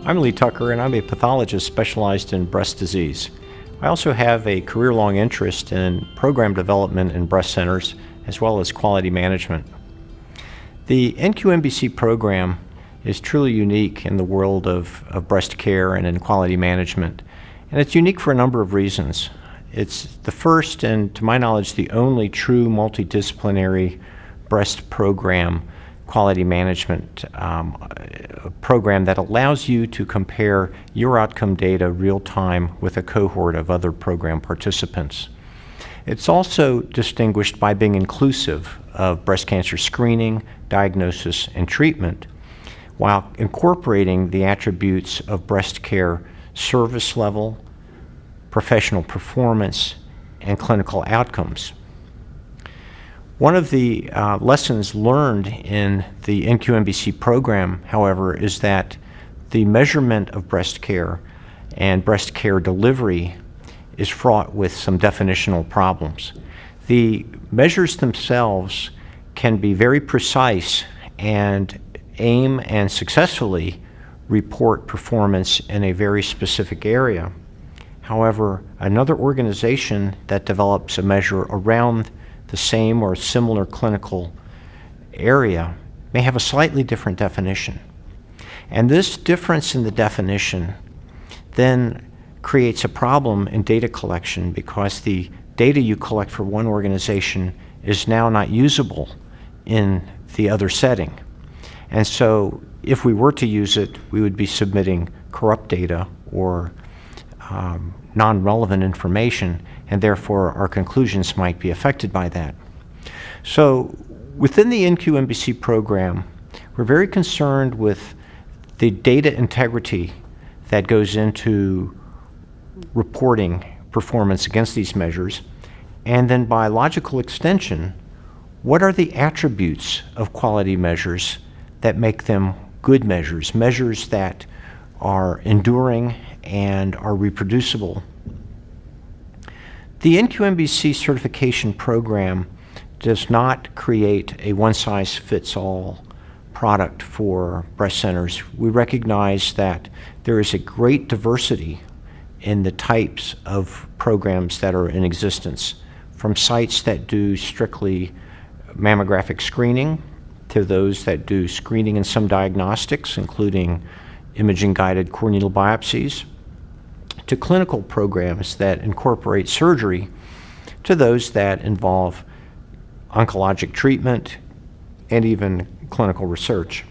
I'm Lee Tucker, and I'm a pathologist specialized in breast disease. I also have a career-long interest in program development in breast centers, as well as quality management. The NQMBC program is truly unique in the world of breast care and in quality management. And it's unique for a number of reasons. It's the first, and to my knowledge, the only true multidisciplinary breast program, quality management program that allows you to compare your outcome data real time with a cohort of other program participants. It's also distinguished by being inclusive of breast cancer screening, diagnosis, and treatment, while incorporating the attributes of breast care service level, professional performance, and clinical outcomes. One of the lessons learned in the NQMBC program, however, is that the measurement of breast care and breast care delivery is fraught with some definitional problems. The measures themselves can be very precise and aim and successfully report performance in a very specific area. However, another organization that develops a measure around the same or similar clinical area may have a slightly different definition. And this difference in the definition then creates a problem in data collection, because the data you collect for one organization is now not usable in the other setting. And so if we were to use it, we would be submitting corrupt data or non-relevant information, and therefore our conclusions might be affected by that. So within the NQMBC program, we're very concerned with the data integrity that goes into reporting performance against these measures, and then by logical extension, what are the attributes of quality measures that make them good measures, measures that are enduring and are reproducible. The NQMBC certification program does not create a one-size-fits-all product for breast centers. We recognize that there is a great diversity in the types of programs that are in existence, from sites that do strictly mammographic screening to those that do screening and some diagnostics, including imaging-guided core needle biopsies, to clinical programs that incorporate surgery, to those that involve oncologic treatment and even clinical research.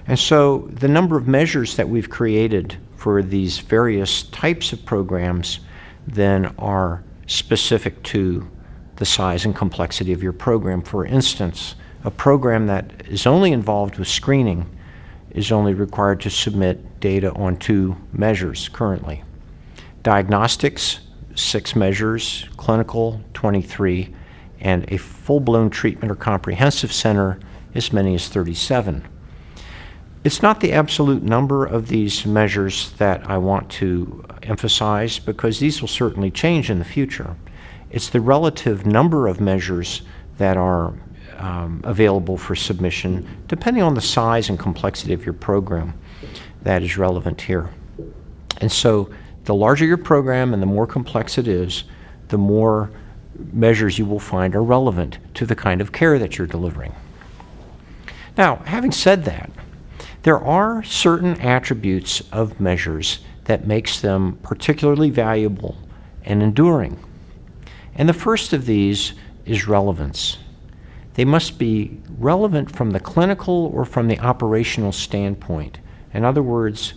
And so the number of measures that we've created for these various types of programs then are specific to the size and complexity of your program. For instance, a program that is only involved with screening is only required to submit data on 2 measures currently. Diagnostics, 6 measures, clinical, 23, and a full-blown treatment or comprehensive center, as many as 37. It's not the absolute number of these measures that I want to emphasize, because these will certainly change in the future. It's the relative number of measures that are available for submission, depending on the size and complexity of your program, that is relevant here. And so the larger your program and the more complex it is, the more measures you will find are relevant to the kind of care that you're delivering. Now, having said that, there are certain attributes of measures that makes them particularly valuable and enduring. And the first of these is relevance. They must be relevant from the clinical or from the operational standpoint. In other words,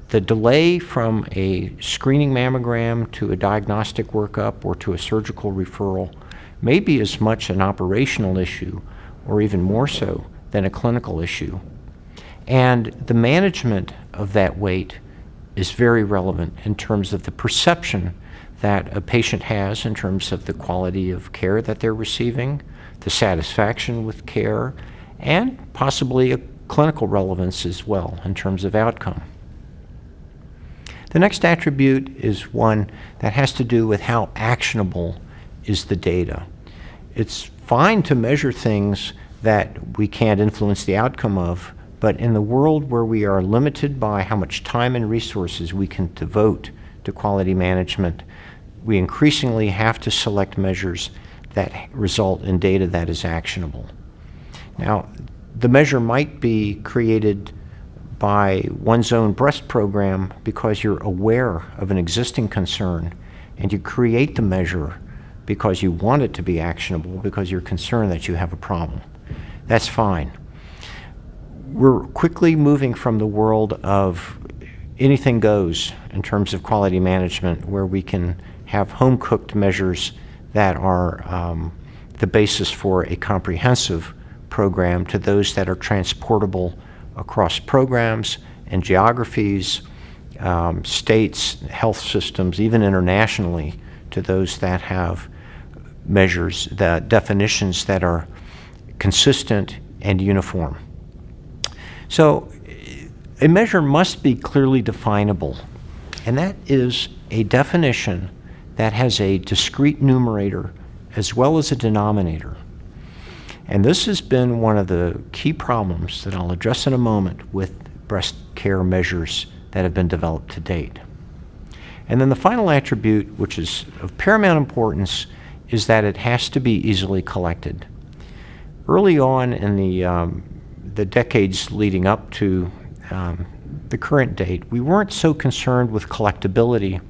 the delay from a screening mammogram to a diagnostic workup or to a surgical referral may be as much an operational issue, or even more so, than a clinical issue. And the management of that wait is very relevant in terms of the perception that a patient has in terms of the quality of care that they're receiving, the satisfaction with care, and possibly a clinical relevance as well in terms of outcome. The next attribute is one that has to do with how actionable is the data. It's fine to measure things that we can't influence the outcome of, But in the world where we are limited by how much time and resources we can devote to quality management, we increasingly have to select measures that result in data that is actionable. Now, the measure might be created by one's own breast program because you're aware of an existing concern, and you create the measure because you want it to be actionable, because you're concerned that you have a problem. That's fine. We're quickly moving from the world of anything goes in terms of quality management, where we can have home-cooked measures that are the basis for a comprehensive program, to those that are transportable across programs and geographies, states, health systems, even internationally, to those that have measures, the definitions that are consistent and uniform. So a measure must be clearly definable, and that is a definition that has a discrete numerator as well as a denominator. And this has been one of the key problems that I'll address in a moment with breast care measures that have been developed to date. And then the final attribute, which is of paramount importance, is that it has to be easily collected. Early on in the decades leading up to the current date, we weren't so concerned with collectability,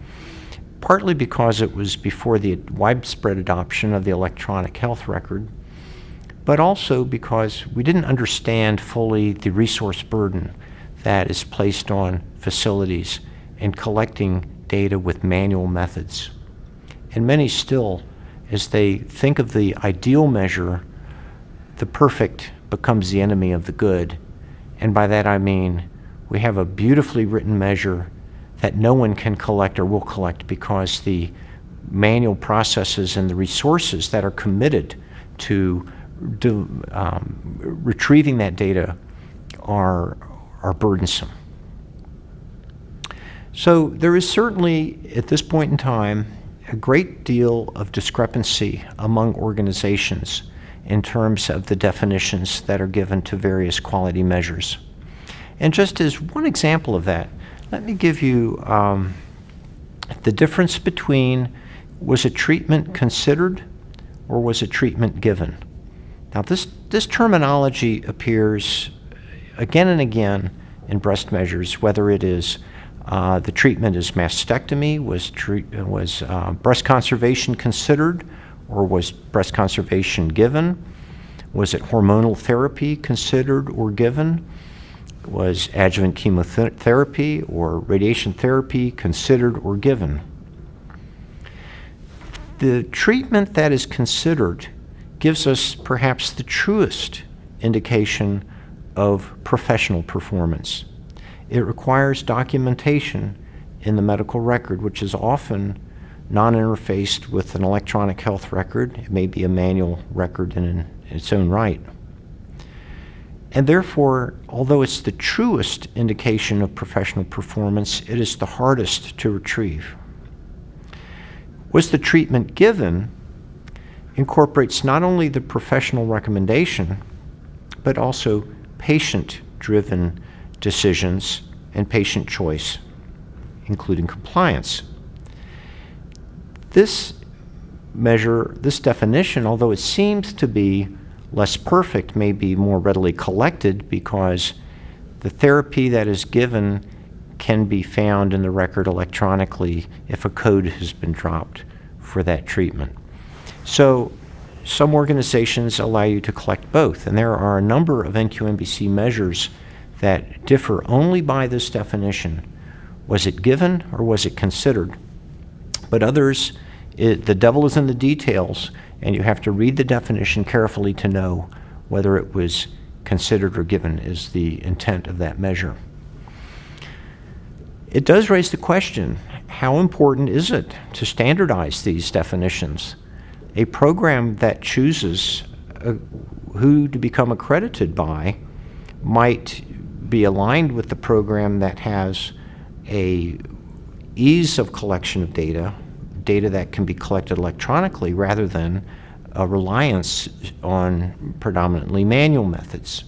partly because it was before the widespread adoption of the electronic health record, but also because we didn't understand fully the resource burden that is placed on facilities in collecting data with manual methods. And many still, as they think of the ideal measure, the perfect becomes the enemy of the good. And by that I mean we have a beautifully written measure that no one can collect or will collect because the manual processes and the resources that are committed to retrieving that data are burdensome. So there is certainly, at this point in time, a great deal of discrepancy among organizations in terms of the definitions that are given to various quality measures. And just as one example of that, let me give you the difference between, was a treatment considered or was a treatment given? Now this terminology appears again and again in breast measures, whether it is the treatment is mastectomy, was breast conservation considered, or was breast conservation given? Was it hormonal therapy considered or given? Was adjuvant chemotherapy or radiation therapy considered or given? The treatment that is considered gives us perhaps the truest indication of professional performance. It requires documentation in the medical record, which is often non-interfaced with an electronic health record. It may be a manual record in its own right. And therefore, although it's the truest indication of professional performance, it is the hardest to retrieve. Was the treatment given incorporates not only the professional recommendation, but also patient-driven decisions and patient choice, including compliance. This measure, this definition, although it seems to be less perfect, may be more readily collected because the therapy that is given can be found in the record electronically if a code has been dropped for that treatment. So some organizations allow you to collect both, and there are a number of NQMBC measures that differ only by this definition. Was it given or was it considered? But others, the devil is in the details, and you have to read the definition carefully to know whether it was considered or given is the intent of that measure. It does raise the question, how important is it to standardize these definitions? A program that chooses who to become accredited by might be aligned with the program that has a ease of collection of data that can be collected electronically rather than a reliance on predominantly manual methods.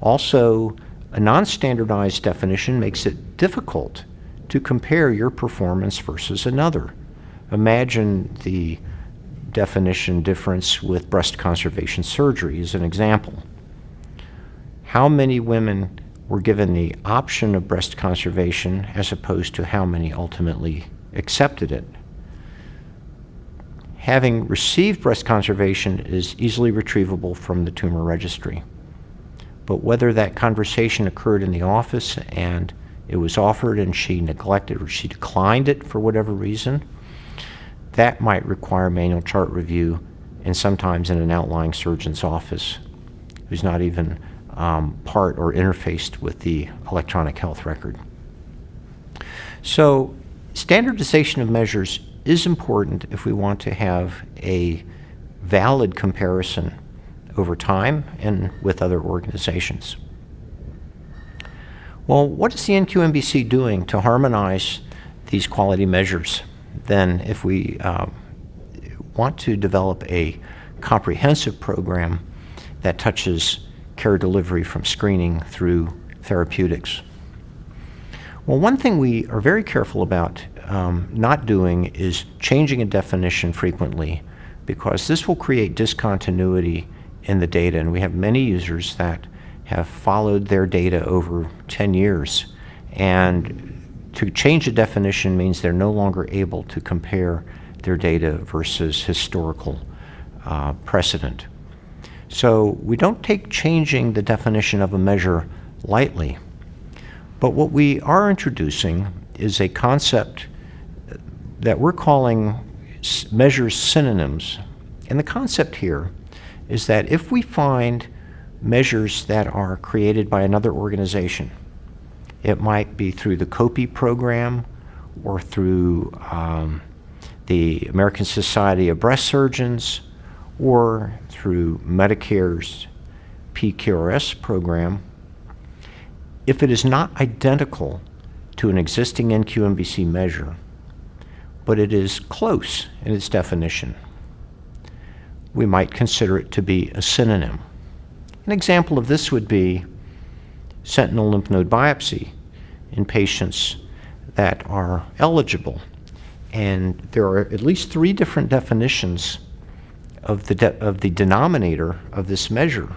Also, a non-standardized definition makes it difficult to compare your performance versus another. Imagine the definition difference with breast conservation surgery as an example. How many women were given the option of breast conservation as opposed to how many ultimately accepted it? Having received breast conservation is easily retrievable from the tumor registry. But whether that conversation occurred in the office and it was offered and she neglected or she declined it for whatever reason, that might require manual chart review, and sometimes in an outlying surgeon's office who's not even part or interfaced with the electronic health record. So standardization of measures is important if we want to have a valid comparison over time and with other organizations. Well, what is the NQMBC doing to harmonize these quality measures? Then, if we want to develop a comprehensive program that touches care delivery from screening through therapeutics. Well, one thing we are very careful about not doing is changing a definition frequently, because this will create discontinuity in the data, and we have many users that have followed their data over 10 years, and to change a definition means they're no longer able to compare their data versus historical precedent. So we don't take changing the definition of a measure lightly, but what we are introducing is a concept that we're calling measures synonyms. And the concept here is that if we find measures that are created by another organization, it might be through the COPE program or through the American Society of Breast Surgeons or through Medicare's PQRS program, if it is not identical to an existing NQMBC measure, but it is close in its definition, we might consider it to be a synonym. An example of this would be sentinel lymph node biopsy in patients that are eligible. And there are at least 3 different definitions of the denominator of this measure,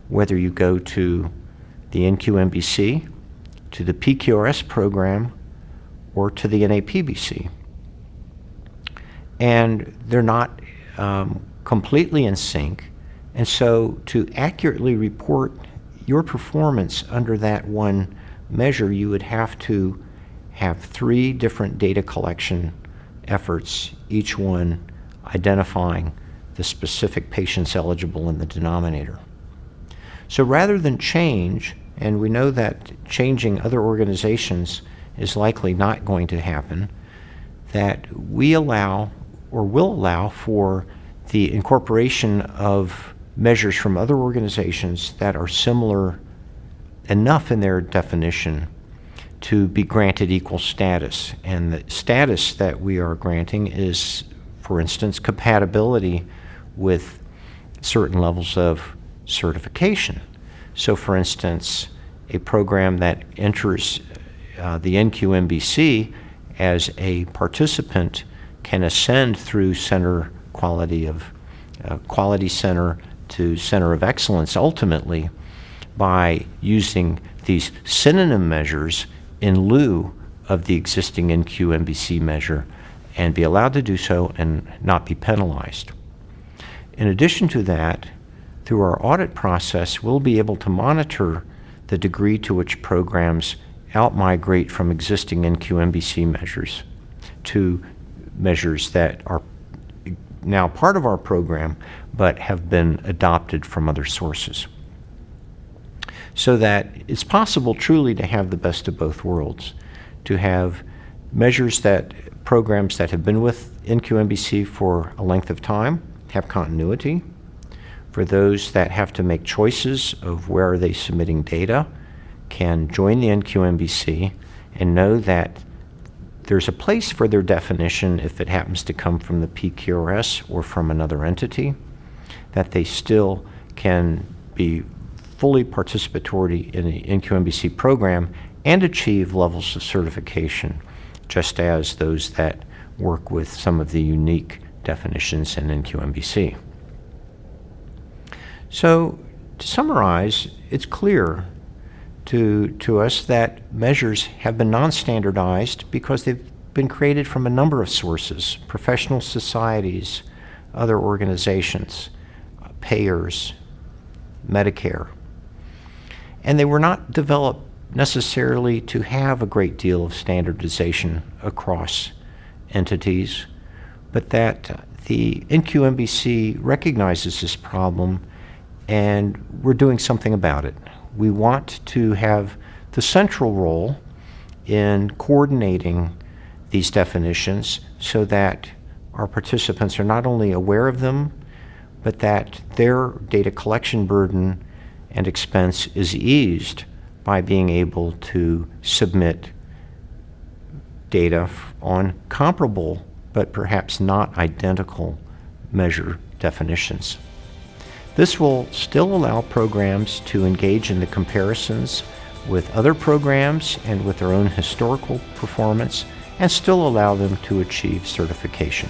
whether you go to the NQMBC, to the PQRS program, or to the NAPBC. And they're not completely in sync. And so to accurately report your performance under that one measure, you would have to have 3 different data collection efforts, each one identifying the specific patients eligible in the denominator. So rather than change, and we know that changing other organizations is likely not going to happen, that we allow or will allow for the incorporation of measures from other organizations that are similar enough in their definition to be granted equal status. And the status that we are granting is, for instance, compatibility with certain levels of certification. So for instance, a program that enters the NQMBC as a participant can ascend through center quality center to center of excellence ultimately by using these synonym measures in lieu of the existing NQMBC measure, and be allowed to do so and not be penalized. In addition to that, through our audit process, we'll be able to monitor the degree to which programs outmigrate from existing NQMBC measures to measures that are now part of our program but have been adopted from other sources. So that it's possible truly to have the best of both worlds, to have measures that programs that have been with NQMBC for a length of time have continuity. For those that have to make choices of where are they submitting data, can join the NQMBC and know that there's a place for their definition if it happens to come from the PQRS or from another entity, that they still can be fully participatory in the NQMBC program and achieve levels of certification, just as those that work with some of the unique definitions in NQMBC. So, to summarize, it's clear to us that measures have been non-standardized because they've been created from a number of sources: professional societies, other organizations, payers, Medicare. And they were not developed necessarily to have a great deal of standardization across entities, but that the NQMBC recognizes this problem and we're doing something about it. We want to have the central role in coordinating these definitions so that our participants are not only aware of them, but that their data collection burden and expense is eased by being able to submit data on comparable but perhaps not identical measure definitions. This will still allow programs to engage in the comparisons with other programs and with their own historical performance, and still allow them to achieve certification.